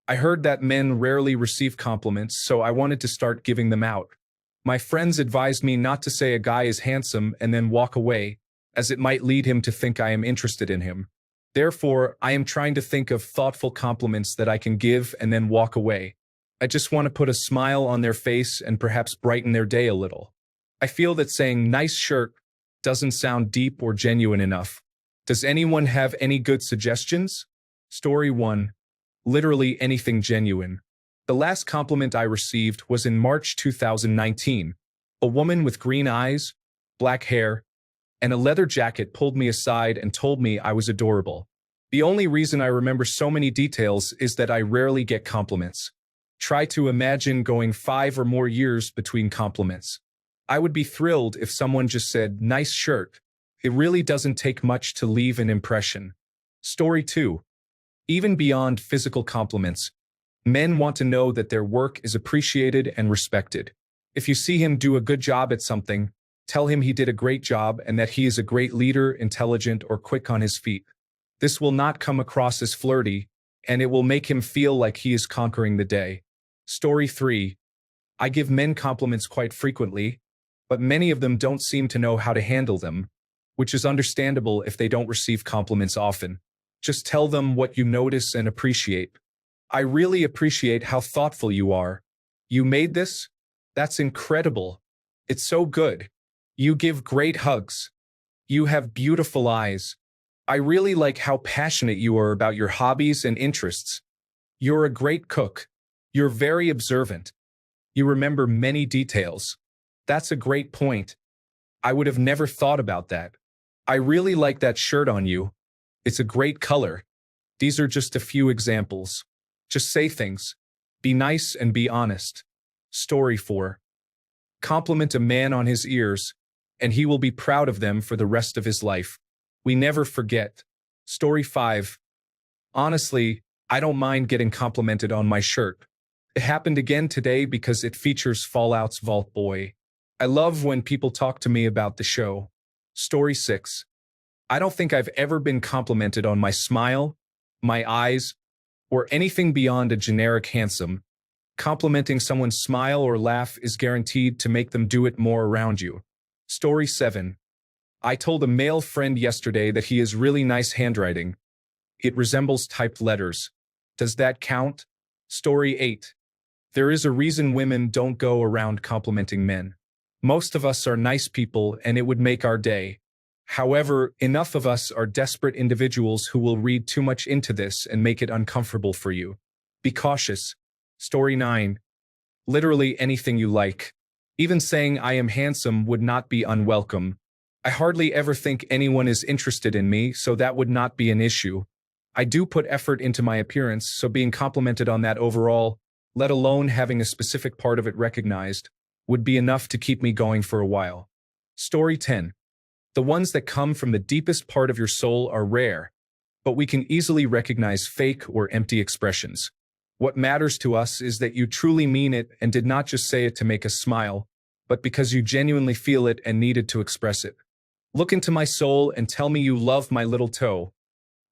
I heard that men rarely receive compliments, so I wanted to start giving them out. My friends advised me not to say a guy is handsome and then walk away, as it might lead him to think I am interested in him. Therefore, I am trying to think of thoughtful compliments that I can give and then walk away. I just want to put a smile on their face and perhaps brighten their day a little. I feel that saying nice shirt doesn't sound deep or genuine enough. Does anyone have any good suggestions? Story 1. Literally anything genuine. The last compliment I received was in March 2019. A woman with green eyes, black hair, and a leather jacket pulled me aside and told me I was adorable. The only reason I remember so many details is that I rarely get compliments. Try to imagine going 5 or more years between compliments. I would be thrilled if someone just said, nice shirt. It really doesn't take much to leave an impression. Story 2. Even beyond physical compliments, men want to know that their work is appreciated and respected. If you see him do a good job at something, tell him he did a great job and that he is a great leader, intelligent, or quick on his feet. This will not come across as flirty, and it will make him feel like he is conquering the day. Story 3. I give men compliments quite frequently, but many of them don't seem to know how to handle them, which is understandable if they don't receive compliments often. Just tell them what you notice and appreciate. I really appreciate how thoughtful you are. You made this? That's incredible. It's so good. You give great hugs. You have beautiful eyes. I really like how passionate you are about your hobbies and interests. You're a great cook. You're very observant. You remember many details. That's a great point. I would have never thought about that. I really like that shirt on you. It's a great color. These are just a few examples. Just say things. Be nice and be honest. Story 4. Compliment a man on his ears, and he will be proud of them for the rest of his life. We never forget. Story 5. Honestly, I don't mind getting complimented on my shirt. It happened again today because it features Fallout's Vault Boy. I love when people talk to me about the show. Story 6. I don't think I've ever been complimented on my smile, my eyes, or anything beyond a generic handsome. Complimenting someone's smile or laugh is guaranteed to make them do it more around you. Story 7. I told a male friend yesterday that he has really nice handwriting. It resembles typed letters. Does that count? Story 8. There is a reason women don't go around complimenting men. Most of us are nice people and it would make our day. However, enough of us are desperate individuals who will read too much into this and make it uncomfortable for you. Be cautious. Story 9. Literally anything you like. Even saying I am handsome would not be unwelcome. I hardly ever think anyone is interested in me, so that would not be an issue. I do put effort into my appearance, so being complimented on that overall, let alone having a specific part of it recognized, would be enough to keep me going for a while. Story 10. The ones that come from the deepest part of your soul are rare, but we can easily recognize fake or empty expressions. What matters to us is that you truly mean it and did not just say it to make us smile, but because you genuinely feel it and needed to express it. Look into my soul and tell me you love my little toe.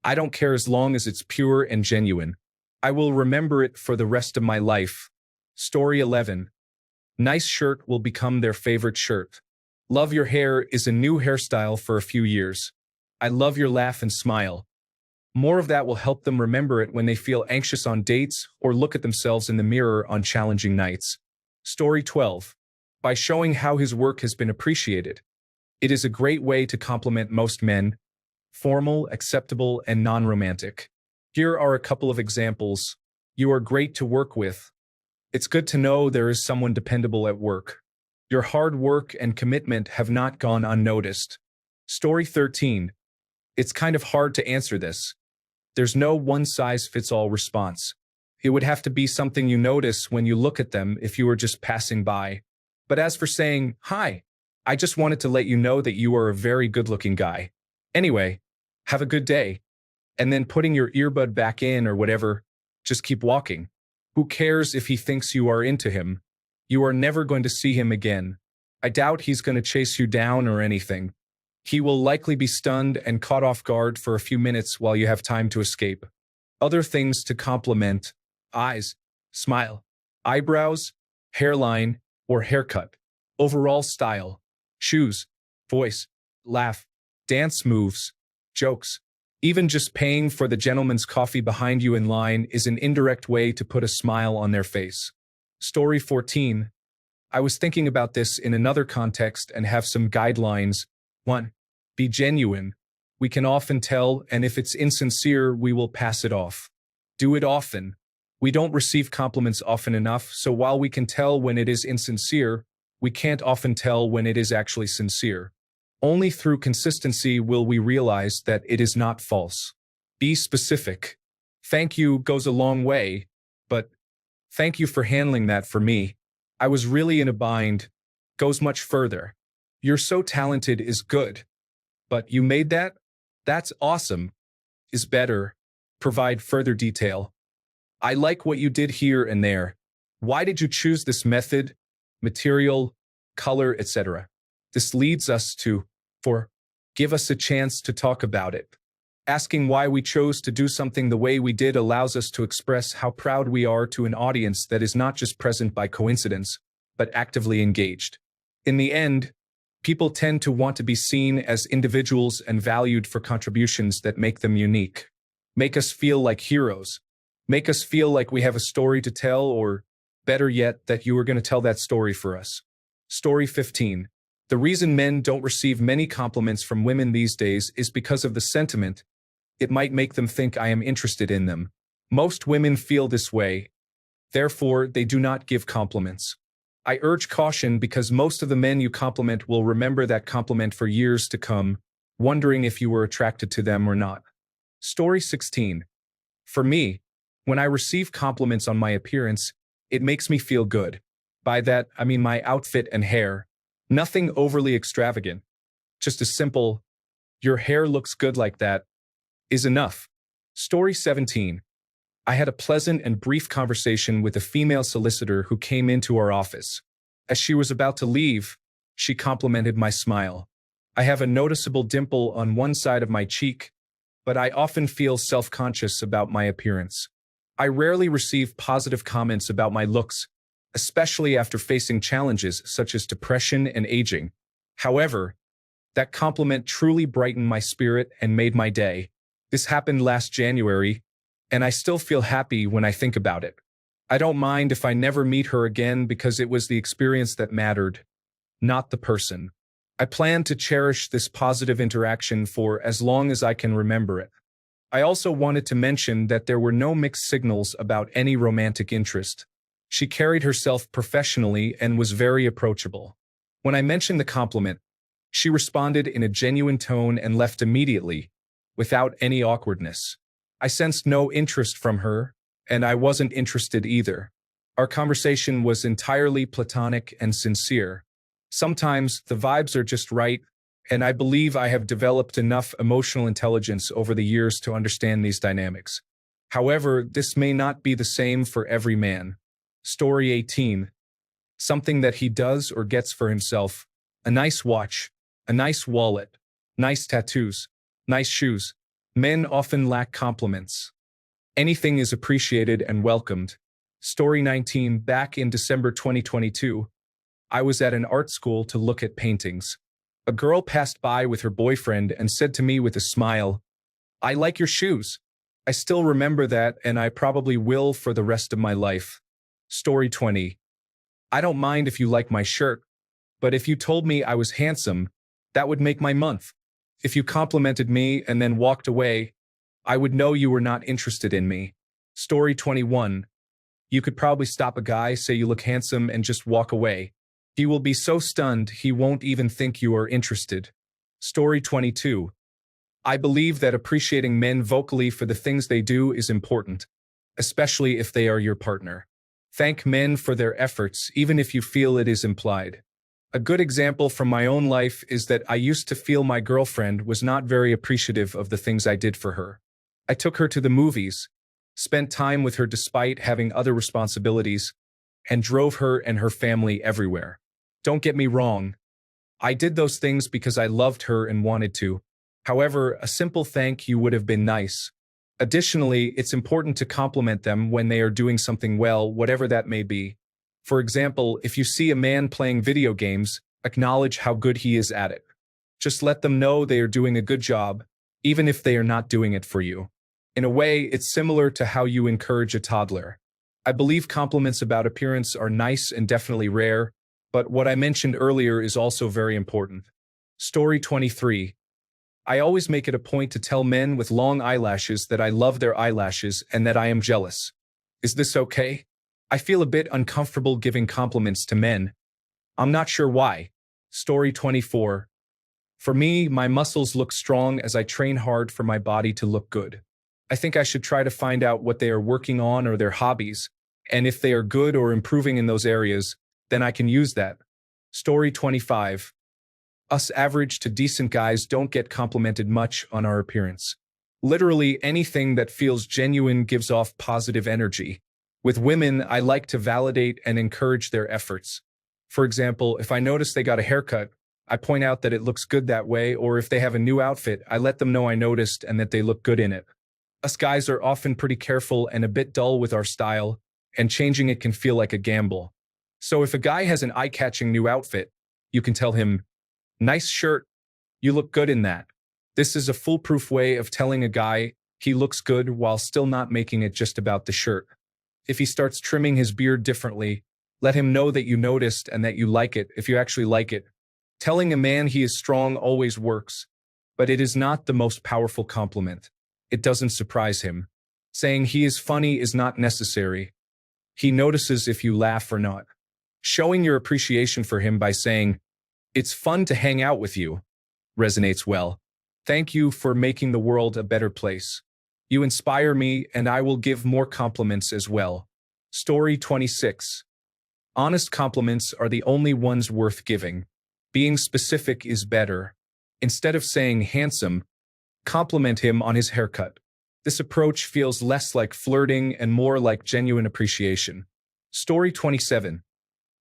I don't care as long as it's pure and genuine. I will remember it for the rest of my life. Story 11. Nice shirt will become their favorite shirt. Love your hair is a new hairstyle for a few years. I love your laugh and smile. More of that will help them remember it when they feel anxious on dates or look at themselves in the mirror on challenging nights. Story 12. By showing how his work has been appreciated. It is a great way to compliment most men. Formal, acceptable, and non-romantic. Here are a couple of examples. You are great to work with. It's good to know there is someone dependable at work. Your hard work and commitment have not gone unnoticed. Story 13. It's kind of hard to answer this. There's no one-size-fits-all response. It would have to be something you notice when you look at them if you were just passing by. But as for saying, hi, I just wanted to let you know that you are a very good-looking guy. Anyway, have a good day. And then putting your earbud back in or whatever, just keep walking. Who cares if he thinks you are into him? You are never going to see him again. I doubt he's going to chase you down or anything. He will likely be stunned and caught off guard for a few minutes while you have time to escape. Other things to compliment. eyes, smile, eyebrows, hairline, or haircut, overall style, shoes, voice, laugh, dance moves, jokes. Even just paying for the gentleman's coffee behind you in line is an indirect way to put a smile on their face. Story 14. I was thinking about this in another context and have some guidelines. 1. Be genuine. We can often tell, and if it's insincere, we will pass it off. Do it often. We don't receive compliments often enough, so while we can tell when it is insincere, we can't often tell when it is actually sincere. Only through consistency will we realize that it is not false. Be specific. Thank you goes a long way, but thank you for handling that for me. I was really in a bind. Goes much further. You're so talented is good. But you made that? That's awesome. Is better. Provide further detail. I like what you did here and there. Why did you choose this method, material, color, etc.? This leads us to, give us a chance to talk about it. Asking why we chose to do something the way we did allows us to express how proud we are to an audience that is not just present by coincidence, but actively engaged. In the end, people tend to want to be seen as individuals and valued for contributions that make them unique. Make us feel like heroes. Make us feel like we have a story to tell, or, better yet, that you are going to tell that story for us. Story 15. The reason men don't receive many compliments from women these days is because of the sentiment. It might make them think I am interested in them. Most women feel this way. Therefore, they do not give compliments. I urge caution because most of the men you compliment will remember that compliment for years to come, wondering if you were attracted to them or not. Story 16. For me, when I receive compliments on my appearance, it makes me feel good. By that, I mean my outfit and hair. Nothing overly extravagant. Just a simple, your hair looks good like that, is enough. Story 17. I had a pleasant and brief conversation with a female solicitor who came into our office. As she was about to leave, she complimented my smile. I have a noticeable dimple on one side of my cheek, but I often feel self-conscious about my appearance. I rarely receive positive comments about my looks, especially after facing challenges such as depression and aging. However, that compliment truly brightened my spirit and made my day. This happened last January, and I still feel happy when I think about it. I don't mind if I never meet her again because it was the experience that mattered, not the person. I plan to cherish this positive interaction for as long as I can remember it. I also wanted to mention that there were no mixed signals about any romantic interest. She carried herself professionally and was very approachable. When I mentioned the compliment, she responded in a genuine tone and left immediately, without any awkwardness. I sensed no interest from her, and I wasn't interested either. Our conversation was entirely platonic and sincere. Sometimes the vibes are just right, and I believe I have developed enough emotional intelligence over the years to understand these dynamics. However, this may not be the same for every man. Story 18. Something that he does or gets for himself. A nice watch, a nice wallet, nice tattoos, nice shoes. Men often lack compliments. Anything is appreciated and welcomed. Story 19. Back in December 2022, I was at an art school to look at paintings. A girl passed by with her boyfriend and said to me with a smile, "I like your shoes." I still remember that, and I probably will for the rest of my life. Story 20. I don't mind if you like my shirt, but if you told me I was handsome, that would make my month. If you complimented me and then walked away, I would know you were not interested in me. Story 21. You could probably stop a guy, say you look handsome, and just walk away. He will be so stunned he won't even think you are interested. Story 22. I believe that appreciating men vocally for the things they do is important, especially if they are your partner. Thank men for their efforts, even if you feel it is implied. A good example from my own life is that I used to feel my girlfriend was not very appreciative of the things I did for her. I took her to the movies, spent time with her despite having other responsibilities, and drove her and her family everywhere. Don't get me wrong. I did those things because I loved her and wanted to. However, a simple thank you would have been nice. Additionally, it's important to compliment them when they are doing something well, whatever that may be. For example, if you see a man playing video games, acknowledge how good he is at it. Just let them know they are doing a good job, even if they are not doing it for you. In a way, it's similar to how you encourage a toddler. I believe compliments about appearance are nice and definitely rare, but what I mentioned earlier is also very important. Story 23. I always make it a point to tell men with long eyelashes that I love their eyelashes and that I am jealous. Is this okay? I feel a bit uncomfortable giving compliments to men. I'm not sure why. Story 24. For me, my muscles look strong as I train hard for my body to look good. I think I should try to find out what they are working on or their hobbies, and if they are good or improving in those areas, then I can use that. Story 25. Us average to decent guys don't get complimented much on our appearance. Literally anything that feels genuine gives off positive energy. With women, I like to validate and encourage their efforts. For example, if I notice they got a haircut, I point out that it looks good that way, or if they have a new outfit, I let them know I noticed and that they look good in it. Us guys are often pretty careful and a bit dull with our style, and changing it can feel like a gamble. So if a guy has an eye-catching new outfit, you can tell him, "Nice shirt, you look good in that." This is a foolproof way of telling a guy he looks good while still not making it just about the shirt. If he starts trimming his beard differently, let him know that you noticed and that you like it if you actually like it. Telling a man he is strong always works, but it is not the most powerful compliment. It doesn't surprise him. Saying he is funny is not necessary. He notices if you laugh or not. Showing your appreciation for him by saying, "It's fun to hang out with you," resonates well. Thank you for making the world a better place. You inspire me, and I will give more compliments as well. Story 26. Honest compliments are the only ones worth giving. Being specific is better. Instead of saying handsome, compliment him on his haircut. This approach feels less like flirting and more like genuine appreciation. Story 27.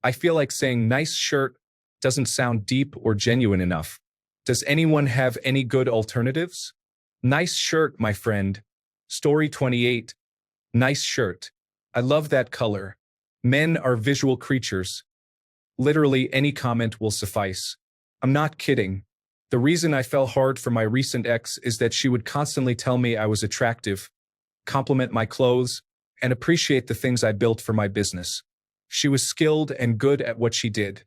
I feel like saying nice shirt doesn't sound deep or genuine enough. Does anyone have any good alternatives? Nice shirt, my friend. Story 28. Nice shirt. I love that color. Men are visual creatures. Literally any comment will suffice. I'm not kidding. The reason I fell hard for my recent ex is that she would constantly tell me I was attractive, compliment my clothes, and appreciate the things I built for my business. She was skilled and good at what she did.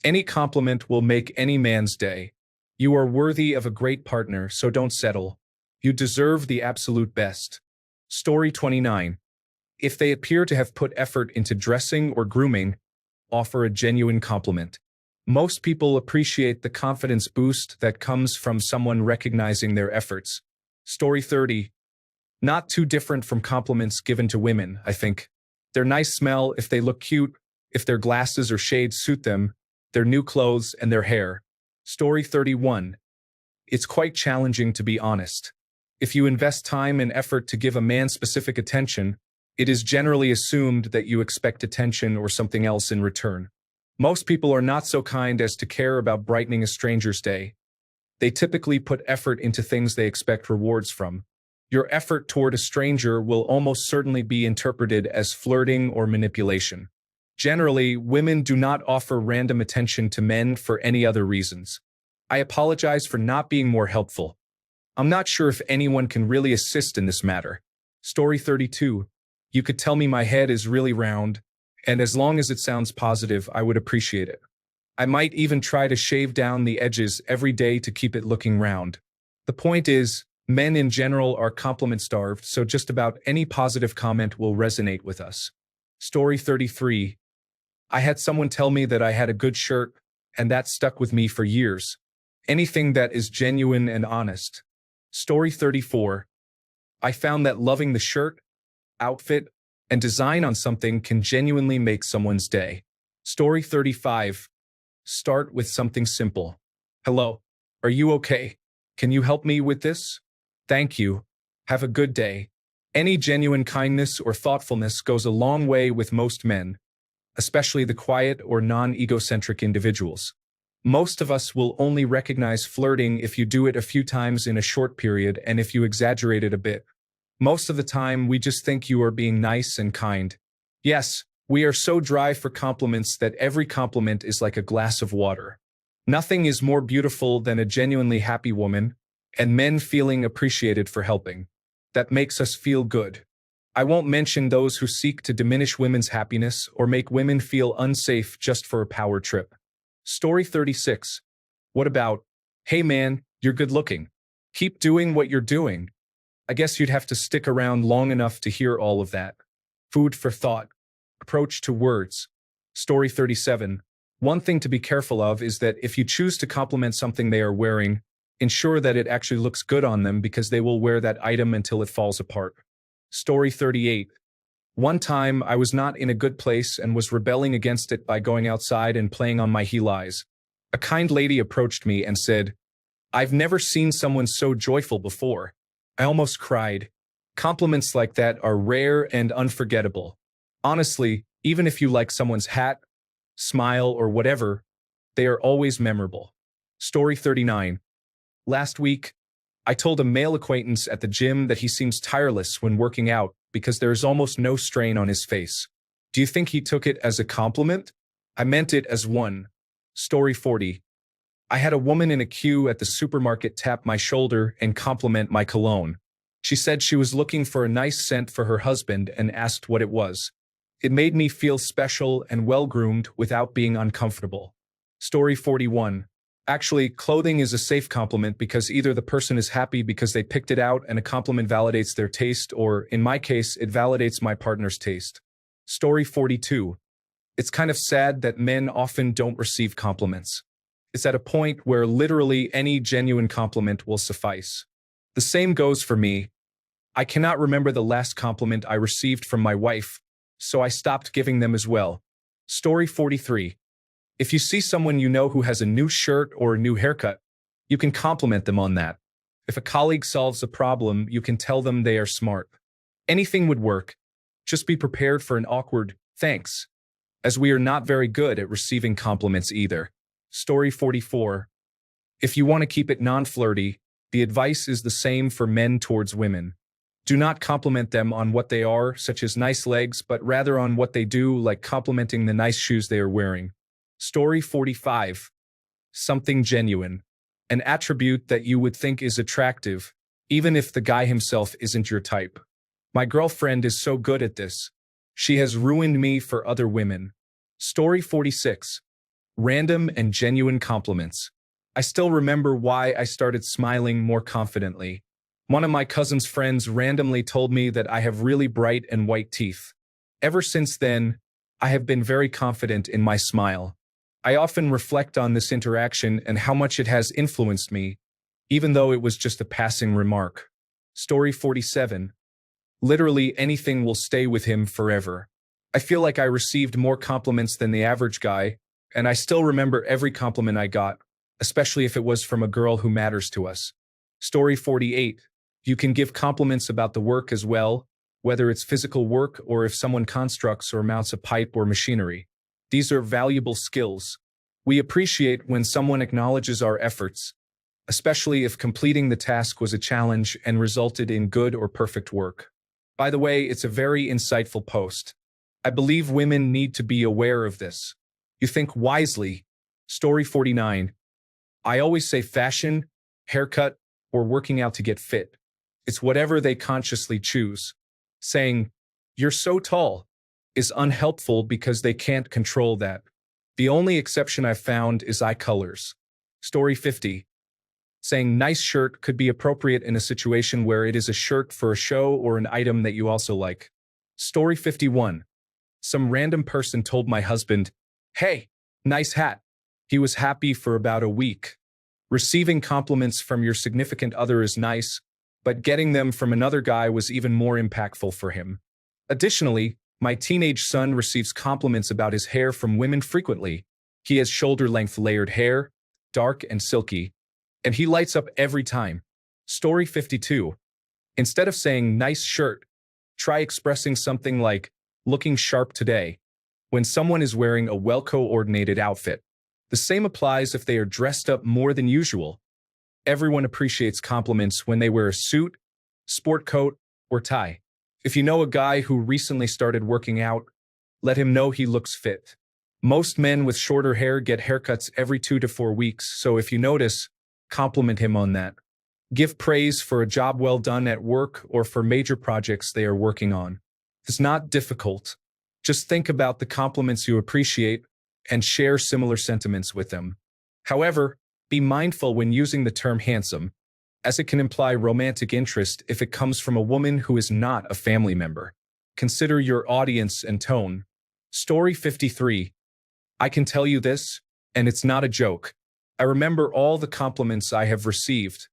Any compliment will make any man's day. You are worthy of a great partner, so don't settle. You deserve the absolute best. Story 29. If they appear to have put effort into dressing or grooming, offer a genuine compliment. Most people appreciate the confidence boost that comes from someone recognizing their efforts. Story 30. Not too different from compliments given to women, I think. Their nice smell, if they look cute, if their glasses or shades suit them, their new clothes, and their hair. Story 31. It's quite challenging to be honest. If you invest time and effort to give a man specific attention, it is generally assumed that you expect attention or something else in return. Most people are not so kind as to care about brightening a stranger's day. They typically put effort into things they expect rewards from. Your effort toward a stranger will almost certainly be interpreted as flirting or manipulation. Generally, women do not offer random attention to men for any other reasons. I apologize for not being more helpful. I'm not sure if anyone can really assist in this matter. Story 32. You could tell me my head is really round, and as long as it sounds positive, I would appreciate it. I might even try to shave down the edges every day to keep it looking round. The point is, men in general are compliment-starved, so just about any positive comment will resonate with us. Story 33. I had someone tell me that I had a good shirt, and that stuck with me for years. Anything that is genuine and honest. Story 34. I found that loving the shirt, outfit, and design on something can genuinely make someone's day. Story 35. Start with something simple. Hello, are you okay? Can you help me with this? Thank you. Have a good day. Any genuine kindness or thoughtfulness goes a long way with most men, especially the quiet or non-egocentric individuals. Most of us will only recognize flirting if you do it a few times in a short period and if you exaggerate it a bit. Most of the time, we just think you are being nice and kind. Yes, we are so dry for compliments that every compliment is like a glass of water. Nothing is more beautiful than a genuinely happy woman, and men feeling appreciated for helping. That makes us feel good. I won't mention those who seek to diminish women's happiness or make women feel unsafe just for a power trip. Story 36. What about, hey man, you're good looking. Keep doing what you're doing. I guess you'd have to stick around long enough to hear all of that. Food for thought. Approach to words. Story 37. One thing to be careful of is that if you choose to compliment something they are wearing, ensure that it actually looks good on them because they will wear that item until it falls apart. Story 38. One time, I was not in a good place and was rebelling against it by going outside and playing on my heel eyes. A kind lady approached me and said, "I've never seen someone so joyful before." I almost cried. Compliments like that are rare and unforgettable. Honestly, even if you like someone's hat, smile, or whatever, they are always memorable. Story 39. Last week, I told a male acquaintance at the gym that he seems tireless when working out because there is almost no strain on his face. Do you think he took it as a compliment? I meant it as one. Story 40. I had a woman in a queue at the supermarket tap my shoulder and compliment my cologne. She said she was looking for a nice scent for her husband and asked what it was. It made me feel special and well-groomed without being uncomfortable. Story 41. Actually, clothing is a safe compliment because either the person is happy because they picked it out and a compliment validates their taste, or, in my case, it validates my partner's taste. Story 42. It's kind of sad that men often don't receive compliments. It's at a point where literally any genuine compliment will suffice. The same goes for me. I cannot remember the last compliment I received from my wife, so I stopped giving them as well. Story 43. If you see someone you know who has a new shirt or a new haircut, you can compliment them on that. If a colleague solves a problem, you can tell them they are smart. Anything would work. Just be prepared for an awkward thanks, as we are not very good at receiving compliments either. Story 44. If you want to keep it non-flirty, the advice is the same for men towards women. Do not compliment them on what they are, such as nice legs, but rather on what they do, like complimenting the nice shoes they are wearing. Story 45. Something genuine. An attribute that you would think is attractive, even if the guy himself isn't your type. My girlfriend is so good at this. She has ruined me for other women. Story 46. Random and genuine compliments. I still remember why I started smiling more confidently. One of my cousin's friends randomly told me that I have really bright and white teeth. Ever since then, I have been very confident in my smile. I often reflect on this interaction and how much it has influenced me, even though it was just a passing remark. Story 47. Literally anything will stay with him forever. I feel like I received more compliments than the average guy, and I still remember every compliment I got, especially if it was from a girl who matters to us. Story 48. You can give compliments about the work as well, whether it's physical work or if someone constructs or mounts a pipe or machinery. These are valuable skills. We appreciate when someone acknowledges our efforts, especially if completing the task was a challenge and resulted in good or perfect work. By the way, it's a very insightful post. I believe women need to be aware of this. You think wisely. Story 49. I always say fashion, haircut, or working out to get fit. It's whatever they consciously choose. Saying, "You're so tall," is unhelpful because they can't control that. The only exception I've found is eye colors. Story 50. Saying nice shirt could be appropriate in a situation where it is a shirt for a show or an item that you also like. Story 51. Some random person told my husband, "Hey, nice hat." He was happy for about a week. Receiving compliments from your significant other is nice, but getting them from another guy was even more impactful for him. Additionally, my teenage son receives compliments about his hair from women frequently. He has shoulder-length layered hair, dark and silky, and he lights up every time. Story 52. Instead of saying nice shirt, try expressing something like looking sharp today when someone is wearing a well-coordinated outfit. The same applies if they are dressed up more than usual. Everyone appreciates compliments when they wear a suit, sport coat, or tie. If you know a guy who recently started working out, let him know he looks fit. Most men with shorter hair get haircuts every 2 to 4 weeks, so if you notice, compliment him on that. Give praise for a job well done at work or for major projects they are working on. It's not difficult. Just think about the compliments you appreciate and share similar sentiments with them. However, be mindful when using the term handsome, as it can imply romantic interest if it comes from a woman who is not a family member. Consider your audience and tone. Story 53. I can tell you this, and it's not a joke. I remember all the compliments I have received.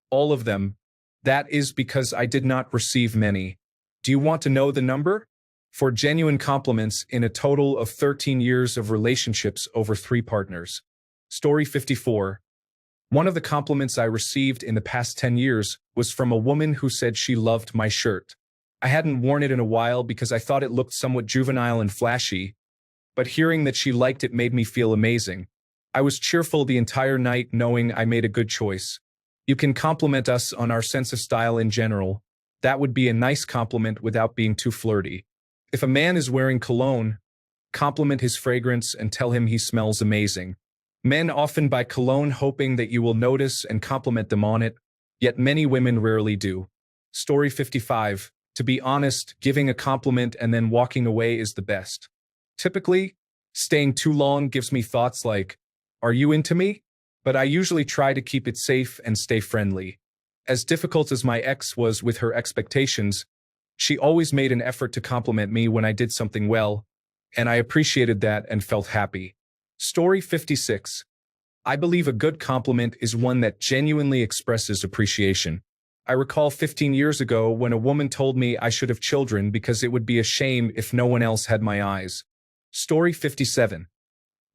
All of them. That is because I did not receive many. Do you want to know the number? For genuine compliments in a total of 13 years of relationships over 3 partners. Story 54. One of the compliments I received in the past 10 years was from a woman who said she loved my shirt. I hadn't worn it in a while because I thought it looked somewhat juvenile and flashy, but hearing that she liked it made me feel amazing. I was cheerful the entire night knowing I made a good choice. You can compliment us on our sense of style in general. That would be a nice compliment without being too flirty. If a man is wearing cologne, compliment his fragrance and tell him he smells amazing. Men often buy cologne hoping that you will notice and compliment them on it, yet many women rarely do. Story 55. To be honest, giving a compliment and then walking away is the best. Typically, staying too long gives me thoughts like, "Are you into me?" But I usually try to keep it safe and stay friendly. As difficult as my ex was with her expectations, she always made an effort to compliment me when I did something well, and I appreciated that and felt happy. Story 56. I believe a good compliment is one that genuinely expresses appreciation. I recall 15 years ago when a woman told me I should have children because it would be a shame if no one else had my eyes. Story 57.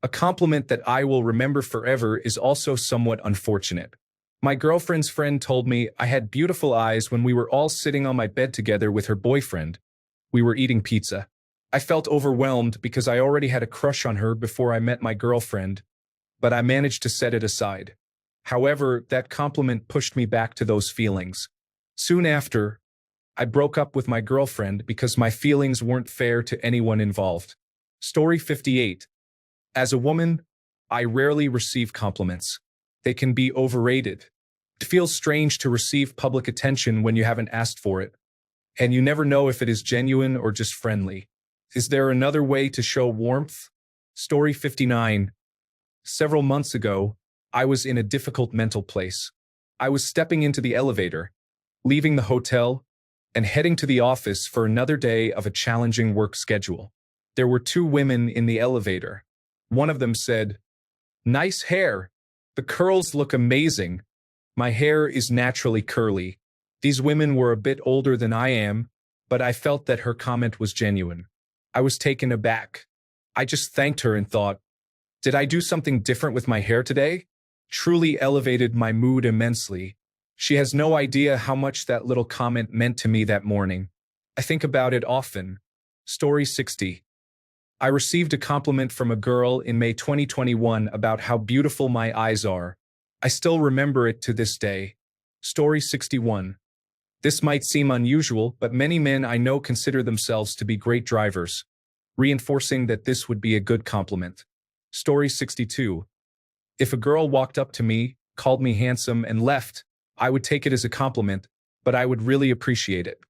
A compliment that I will remember forever is also somewhat unfortunate. My girlfriend's friend told me I had beautiful eyes when we were all sitting on my bed together with her boyfriend. We were eating pizza. I felt overwhelmed because I already had a crush on her before I met my girlfriend, but I managed to set it aside. However, that compliment pushed me back to those feelings. Soon after, I broke up with my girlfriend because my feelings weren't fair to anyone involved. Story 58. As a woman, I rarely receive compliments. They can be overrated. It feels strange to receive public attention when you haven't asked for it, and you never know if it is genuine or just friendly. Is there another way to show warmth? Story 59. Several months ago, I was in a difficult mental place. I was stepping into the elevator, leaving the hotel, and heading to the office for another day of a challenging work schedule. There were 2 women in the elevator. One of them said, "Nice hair. The curls look amazing. My hair is naturally curly." These women were a bit older than I am, but I felt that her comment was genuine. I was taken aback. I just thanked her and thought, did I do something different with my hair today? Truly elevated my mood immensely. She has no idea how much that little comment meant to me that morning. I think about it often. Story 60. I received a compliment from a girl in May 2021 about how beautiful my eyes are. I still remember it to this day. Story 61. This might seem unusual, but many men I know consider themselves to be great drivers, reinforcing that this would be a good compliment. Story 62. If a girl walked up to me, called me handsome, and left, I would take it as a compliment, but I would really appreciate it.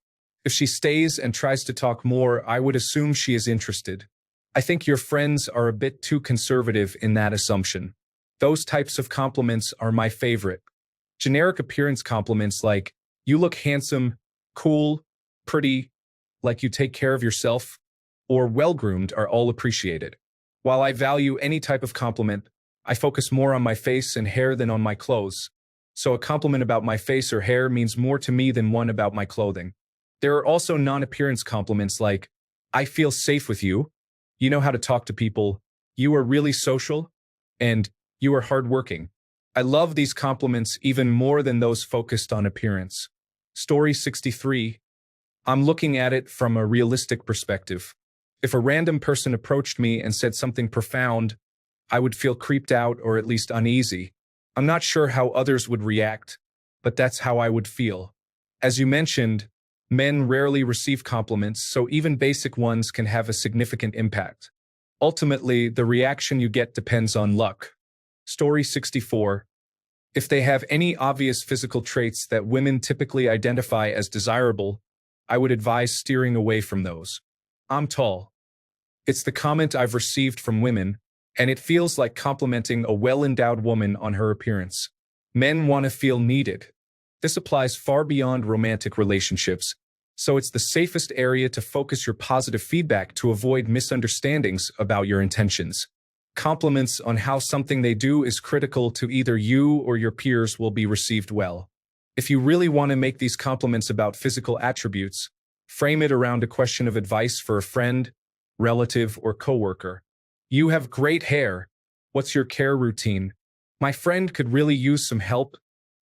If she stays and tries to talk more, I would assume she is interested. I think your friends are a bit too conservative in that assumption. Those types of compliments are my favorite. Generic appearance compliments like, "You look handsome, cool, pretty, like you take care of yourself," or "well-groomed" are all appreciated. While I value any type of compliment, I focus more on my face and hair than on my clothes. So a compliment about my face or hair means more to me than one about my clothing. There are also non-appearance compliments like, "I feel safe with you," "You know how to talk to people," "You are really social," and "You are hardworking." I love these compliments even more than those focused on appearance. Story 63. I'm looking at it from a realistic perspective. If a random person approached me and said something profound, I would feel creeped out or at least uneasy. I'm not sure how others would react, but that's how I would feel. As you mentioned, Men rarely receive compliments, so even basic ones can have a significant impact. Ultimately, the reaction you get depends on luck. Story 64. If they have any obvious physical traits that women typically identify as desirable, I would advise steering away from those. I'm tall. It's the comment I've received from women, and it feels like complimenting a well-endowed woman on her appearance. Men want to feel needed. This applies far beyond romantic relationships, so it's the safest area to focus your positive feedback to avoid misunderstandings about your intentions. Compliments on how something they do is critical to either you or your peers will be received well. If you really want to make these compliments about physical attributes, frame it around a question of advice for a friend, relative, or coworker. You have great hair. What's your care routine? My friend could really use some help,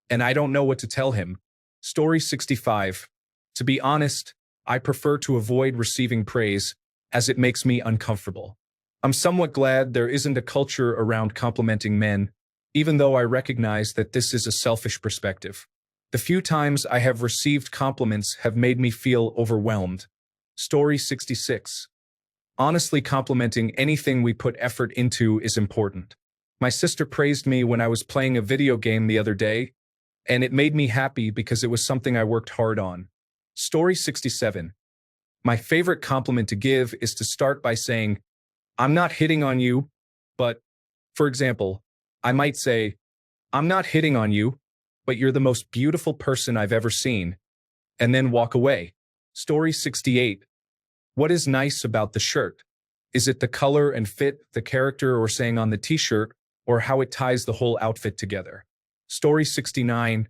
and I don't know what to tell him. Story 65. To be honest, I prefer to avoid receiving praise, as it makes me uncomfortable. I'm somewhat glad there isn't a culture around complimenting men, even though I recognize that this is a selfish perspective. The few times I have received compliments have made me feel overwhelmed. Story 66. Honestly, complimenting anything we put effort into is important. My sister praised me when I was playing a video game the other day, and it made me happy because it was something I worked hard on. Story 67. My favorite compliment to give is to start by saying, I'm not hitting on you, but, for example, I might say, I'm not hitting on you, but you're the most beautiful person I've ever seen, and then walk away. Story 68. What is nice about the shirt? Is it the color and fit, the character or saying on the t-shirt, or how it ties the whole outfit together? Story 69.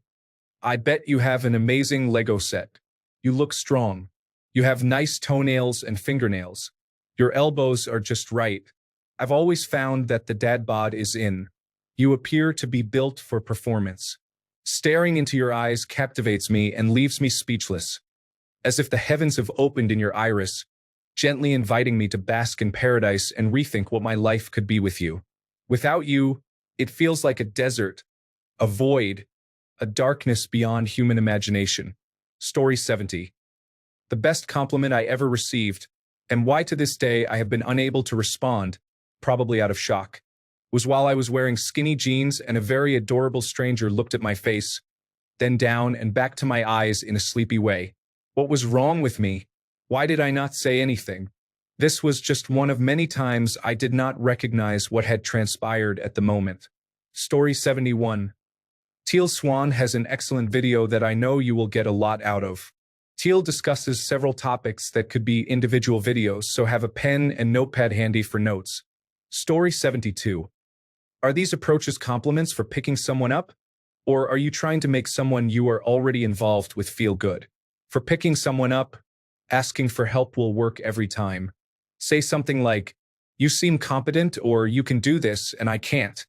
I bet you have an amazing Lego set. You look strong. You have nice toenails and fingernails. Your elbows are just right. I've always found that the dad bod is in. You appear to be built for performance. Staring into your eyes captivates me and leaves me speechless, as if the heavens have opened in your iris, gently inviting me to bask in paradise and rethink what my life could be with you. Without you, it feels like a desert, a void, a darkness beyond human imagination. Story 70. The best compliment I ever received, and why to this day I have been unable to respond, probably out of shock, was while I was wearing skinny jeans and a very adorable stranger looked at my face, then down and back to my eyes in a sleepy way. What was wrong with me? Why did I not say anything? This was just one of many times I did not recognize what had transpired at the moment. Story 71. Teal Swan has an excellent video that I know you will get a lot out of. Teal discusses several topics that could be individual videos, so have a pen and notepad handy for notes. Story 72. Are these approaches compliments for picking someone up? Or are you trying to make someone you are already involved with feel good? For picking someone up, asking for help will work every time. Say something like, you seem competent, or you can do this and I can't.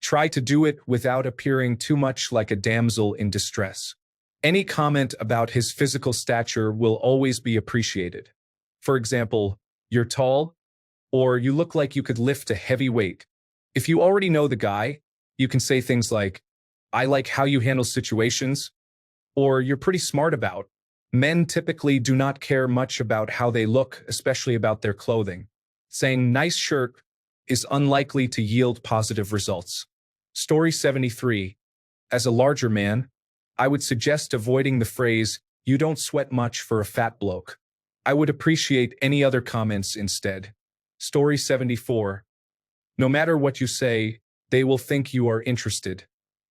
Try to do it without appearing too much like a damsel in distress. Any comment about his physical stature will always be appreciated. For example, you're tall, or you look like you could lift a heavy weight. If you already know the guy, you can say things like, I like how you handle situations, or you're pretty smart about. Men typically do not care much about how they look, especially about their clothing. Saying nice shirt is unlikely to yield positive results. Story 73. As a larger man, I would suggest avoiding the phrase, you don't sweat much for a fat bloke. I would appreciate any other comments instead. Story 74. No matter what you say, they will think you are interested.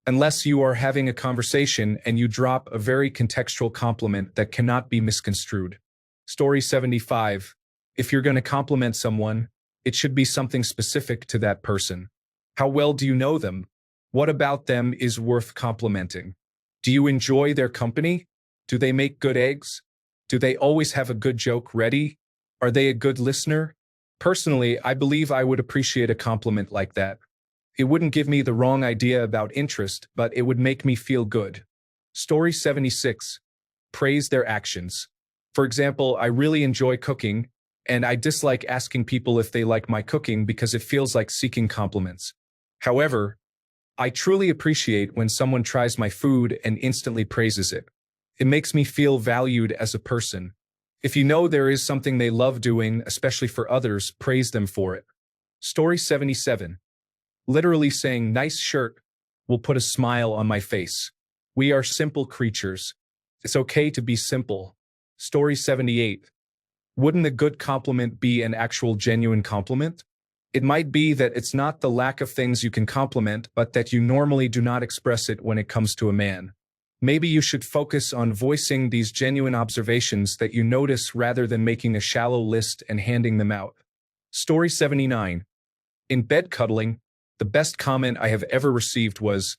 Unless you are having a conversation and you drop a very contextual compliment that cannot be misconstrued. Story 75. If you're going to compliment someone, it should be something specific to that person. How well do you know them? What about them is worth complimenting? Do you enjoy their company? Do they make good eggs? Do they always have a good joke ready? Are they a good listener? Personally, I believe I would appreciate a compliment like that. It wouldn't give me the wrong idea about interest, but it would make me feel good. Story 76. Praise their actions. For example, I really enjoy cooking, and I dislike asking people if they like my cooking because it feels like seeking compliments. However, I truly appreciate when someone tries my food and instantly praises it. It makes me feel valued as a person. If you know there is something they love doing, especially for others, praise them for it. Story 77. Literally saying nice shirt will put a smile on my face. We are simple creatures. It's okay to be simple. Story 78. Wouldn't a good compliment be an actual genuine compliment? It might be that it's not the lack of things you can compliment, but that you normally do not express it when it comes to a man. Maybe you should focus on voicing these genuine observations that you notice rather than making a shallow list and handing them out. Story 79. In bed cuddling, the best comment I have ever received was,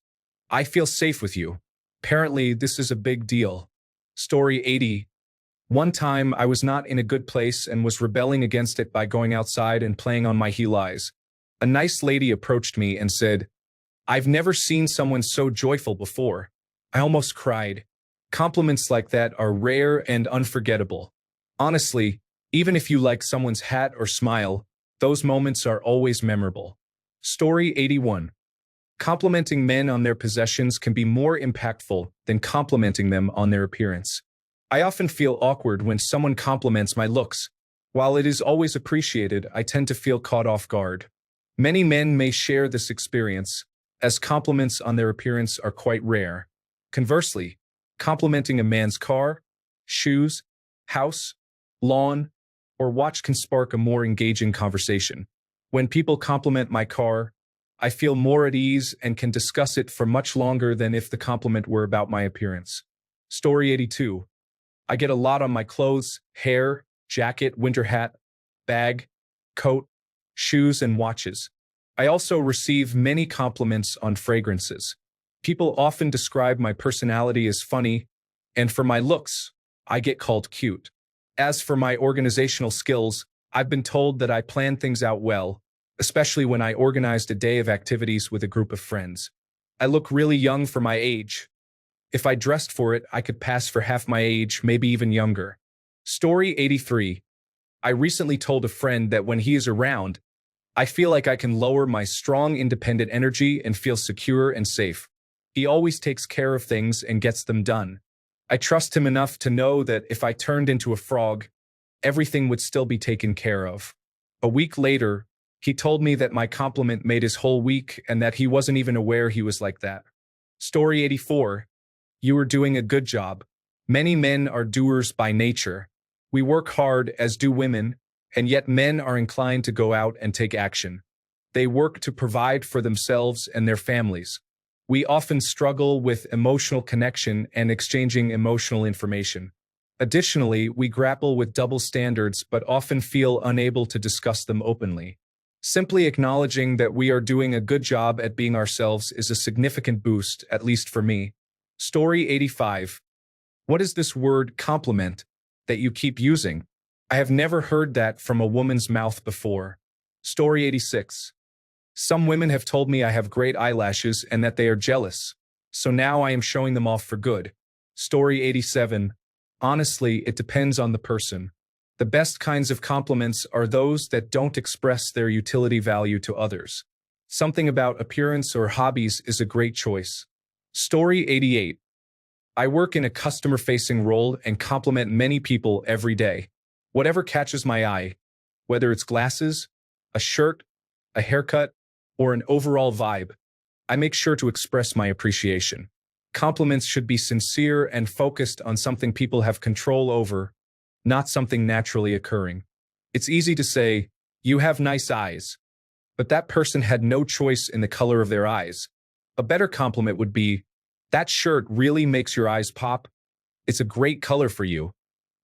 "I feel safe with you." Apparently, this is a big deal. Story 80. One time, I was not in a good place and was rebelling against it by going outside and playing on my heel eyes. A nice lady approached me and said, "I've never seen someone so joyful before." I almost cried. Compliments like that are rare and unforgettable. Honestly, even if you like someone's hat or smile, those moments are always memorable. Story 81. Complimenting men on their possessions can be more impactful than complimenting them on their appearance. I often feel awkward when someone compliments my looks. While it is always appreciated, I tend to feel caught off guard. Many men may share this experience, as compliments on their appearance are quite rare. Conversely, complimenting a man's car, shoes, house, lawn, or watch can spark a more engaging conversation. When people compliment my car, I feel more at ease and can discuss it for much longer than if the compliment were about my appearance. Story 82. I get a lot on my clothes, hair, jacket, winter hat, bag, coat, shoes, and watches. I also receive many compliments on fragrances. People often describe my personality as funny, and for my looks, I get called cute. As for my organizational skills, I've been told that I plan things out well, especially when I organized a day of activities with a group of friends. I look really young for my age. If I dressed for it, I could pass for half my age, maybe even younger. Story 83. I recently told a friend that when he is around, I feel like I can lower my strong, independent energy and feel secure and safe. He always takes care of things and gets them done. I trust him enough to know that if I turned into a frog, everything would still be taken care of. A week later, he told me that my compliment made his whole week and that he wasn't even aware he was like that. Story 84. You are doing a good job. Many men are doers by nature. We work hard, as do women, and yet men are inclined to go out and take action. They work to provide for themselves and their families. We often struggle with emotional connection and exchanging emotional information. Additionally, we grapple with double standards but often feel unable to discuss them openly. Simply acknowledging that we are doing a good job at being ourselves is a significant boost, at least for me. Story 85. What is this word compliment that you keep using? I have never heard that from a woman's mouth before. Story 86. Some women have told me I have great eyelashes and that they are jealous. So now I am showing them off for good. Story 87. Honestly, it depends on the person. The best kinds of compliments are those that don't express their utility value to others. Something about appearance or hobbies is a great choice. Story 88. I work in a customer-facing role and compliment many people every day. Whatever catches my eye, whether it's glasses, a shirt, a haircut, or an overall vibe, I make sure to express my appreciation. Compliments should be sincere and focused on something people have control over, not something naturally occurring. It's easy to say, "You have nice eyes," but that person had no choice in the color of their eyes. A better compliment would be, "That shirt really makes your eyes pop. It's a great color for you,"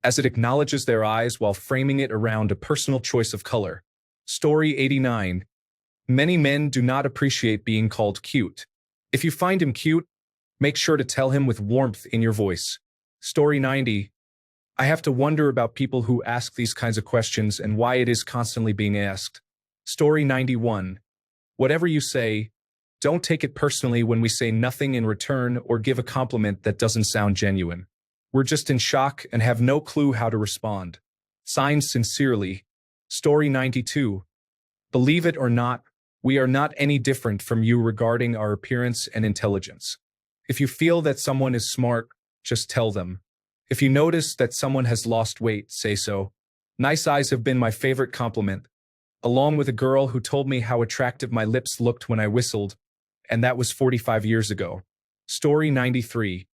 as it acknowledges their eyes while framing it around a personal choice of color. Story 89. Many men do not appreciate being called cute. If you find him cute, make sure to tell him with warmth in your voice. Story 90. I have to wonder about people who ask these kinds of questions and why it is constantly being asked. Story 91. Whatever you say, don't take it personally when we say nothing in return or give a compliment that doesn't sound genuine. We're just in shock and have no clue how to respond. Signed sincerely. Story 92. Believe it or not, we are not any different from you regarding our appearance and intelligence. If you feel that someone is smart, just tell them. If you notice that someone has lost weight, say so. Nice eyes have been my favorite compliment, along with a girl who told me how attractive my lips looked when I whistled, and that was 45 years ago. Story 93.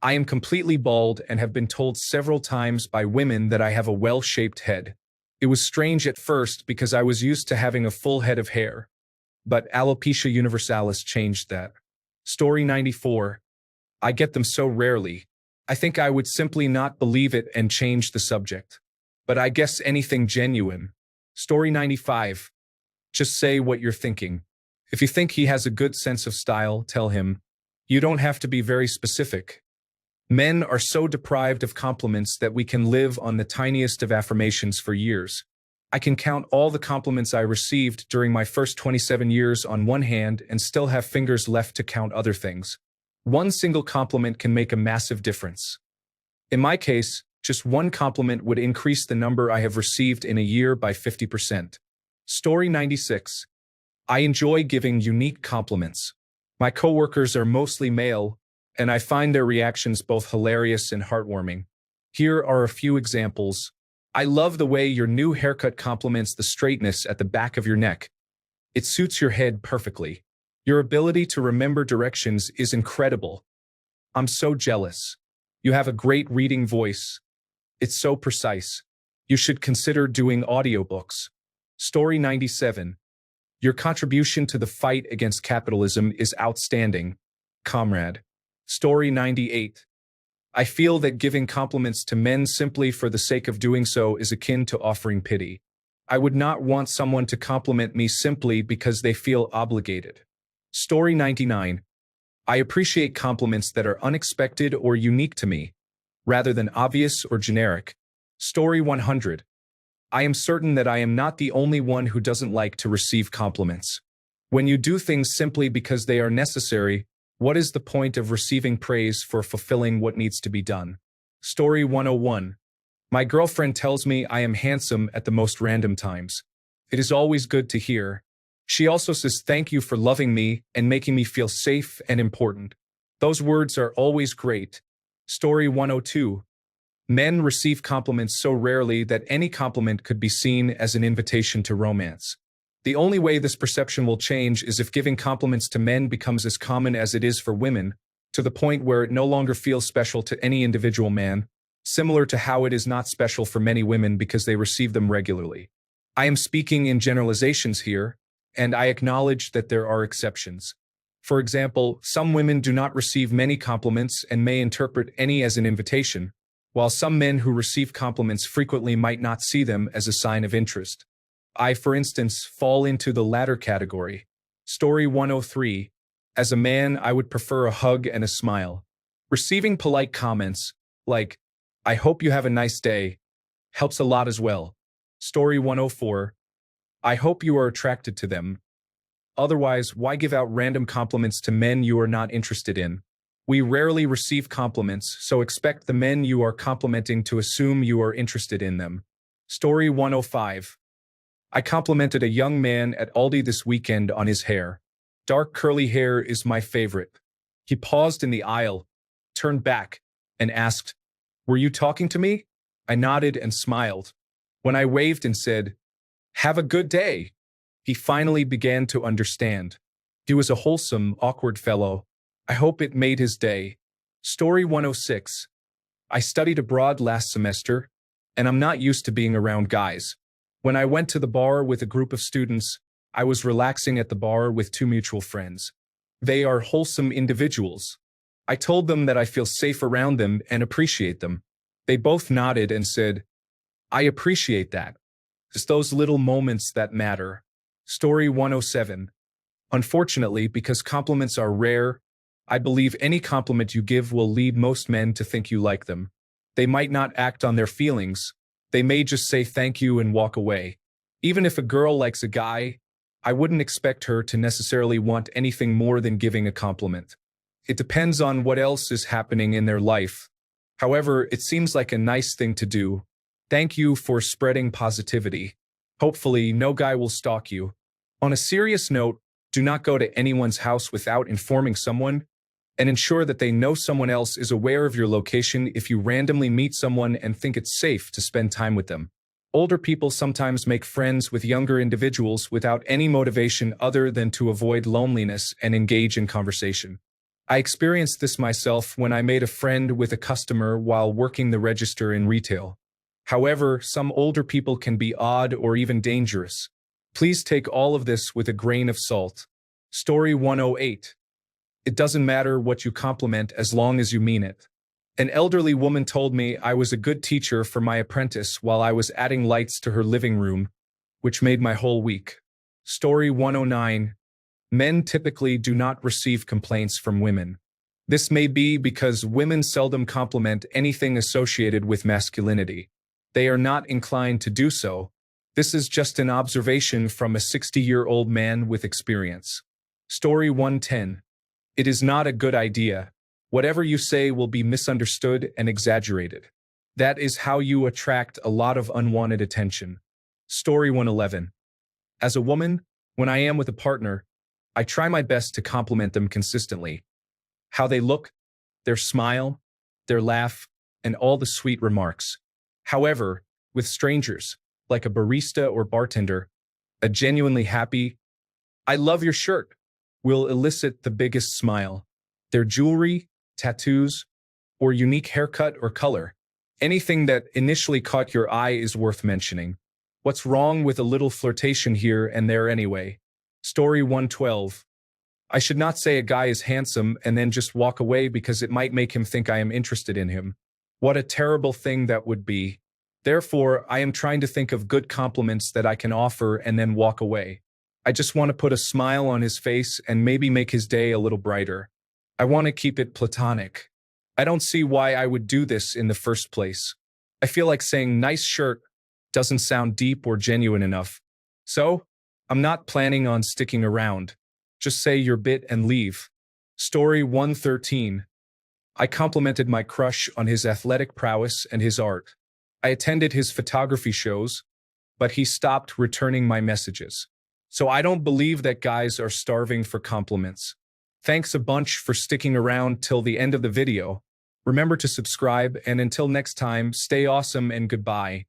I am completely bald and have been told several times by women that I have a well-shaped head. It was strange at first because I was used to having a full head of hair, but alopecia universalis changed that. Story 94. I get them so rarely. I think I would simply not believe it and change the subject. But I guess anything genuine. Story 95. Just say what you're thinking. If you think he has a good sense of style, tell him. You don't have to be very specific. Men are so deprived of compliments that we can live on the tiniest of affirmations for years. I can count all the compliments I received during my first 27 years on one hand and still have fingers left to count other things. One single compliment can make a massive difference. In my case, just one compliment would increase the number I have received in a year by 50%. Story 96. I enjoy giving unique compliments. My coworkers are mostly male, and I find their reactions both hilarious and heartwarming. Here are a few examples. I love the way your new haircut compliments the straightness at the back of your neck. It suits your head perfectly. Your ability to remember directions is incredible. I'm so jealous. You have a great reading voice. It's so precise. You should consider doing audiobooks. Story 97. Your contribution to the fight against capitalism is outstanding, comrade. Story 98. I feel that giving compliments to men simply for the sake of doing so is akin to offering pity. I would not want someone to compliment me simply because they feel obligated. Story 99. I appreciate compliments that are unexpected or unique to me, rather than obvious or generic. Story 100. I am certain that I am not the only one who doesn't like to receive compliments. When you do things simply because they are necessary, what is the point of receiving praise for fulfilling what needs to be done? Story 101. My girlfriend tells me I am handsome at the most random times. It is always good to hear. She also says thank you for loving me and making me feel safe and important. Those words are always great. Story 102. Men receive compliments so rarely that any compliment could be seen as an invitation to romance. The only way this perception will change is if giving compliments to men becomes as common as it is for women, to the point where it no longer feels special to any individual man, similar to how it is not special for many women because they receive them regularly. I am speaking in generalizations here, and I acknowledge that there are exceptions. For example, some women do not receive many compliments and may interpret any as an invitation, while some men who receive compliments frequently might not see them as a sign of interest. I, for instance, fall into the latter category. Story 103. As a man, I would prefer a hug and a smile. Receiving polite comments, like, I hope you have a nice day, helps a lot as well. Story 104. I hope you are attracted to them. Otherwise, why give out random compliments to men you are not interested in? We rarely receive compliments, so expect the men you are complimenting to assume you are interested in them. Story 105. I complimented a young man at Aldi this weekend on his hair. Dark curly hair is my favorite. He paused in the aisle, turned back, and asked, "Were you talking to me?" I nodded and smiled. When I waved and said, "Have a good day," he finally began to understand. He was a wholesome, awkward fellow. I hope it made his day. Story 106. I studied abroad last semester, and I'm not used to being around guys. When I went to the bar with a group of students, I was relaxing at the bar with two mutual friends. They are wholesome individuals. I told them that I feel safe around them and appreciate them. They both nodded and said, "I appreciate that. It's those little moments that matter." Story 107. Unfortunately, because compliments are rare, I believe any compliment you give will lead most men to think you like them. They might not act on their feelings. They may just say thank you and walk away. Even if a girl likes a guy, I wouldn't expect her to necessarily want anything more than giving a compliment. It depends on what else is happening in their life. However, it seems like a nice thing to do. Thank you for spreading positivity. Hopefully, no guy will stalk you. On a serious note, do not go to anyone's house without informing someone. and ensure that they know someone else is aware of your location if you randomly meet someone and think it's safe to spend time with them. Older people sometimes make friends with younger individuals without any motivation other than to avoid loneliness and engage in conversation. I experienced this myself when I made a friend with a customer while working the register in retail. However, some older people can be odd or even dangerous. Please take all of this with a grain of salt. Story 108. It doesn't matter what you compliment as long as you mean it. An elderly woman told me I was a good teacher for my apprentice while I was adding lights to her living room, which made my whole week. Story 109. Men typically do not receive complaints from women. This may be because women seldom compliment anything associated with masculinity. They are not inclined to do so. This is just an observation from a 60-year-old man with experience. Story 110. It is not a good idea. Whatever you say will be misunderstood and exaggerated. That is how you attract a lot of unwanted attention. Story 111. As a woman, when I am with a partner, I try my best to compliment them consistently. How they look, their smile, their laugh, and all the sweet remarks. However, with strangers, like a barista or bartender, a genuinely happy, "I love your shirt," will elicit the biggest smile. Their jewelry, tattoos, or unique haircut or color. Anything that initially caught your eye is worth mentioning. What's wrong with a little flirtation here and there anyway? Story 112. I should not say a guy is handsome and then just walk away because it might make him think I am interested in him. What a terrible thing that would be. Therefore, I am trying to think of good compliments that I can offer and then walk away. I just want to put a smile on his face and maybe make his day a little brighter. I want to keep it platonic. I don't see why I would do this in the first place. I feel like saying nice shirt doesn't sound deep or genuine enough. So, I'm not planning on sticking around. Just say your bit and leave. Story 113. I complimented my crush on his athletic prowess and his art. I attended his photography shows, but he stopped returning my messages. So I don't believe that guys are starving for compliments. Thanks a bunch for sticking around till the end of the video. Remember to subscribe, and until next time, stay awesome and goodbye.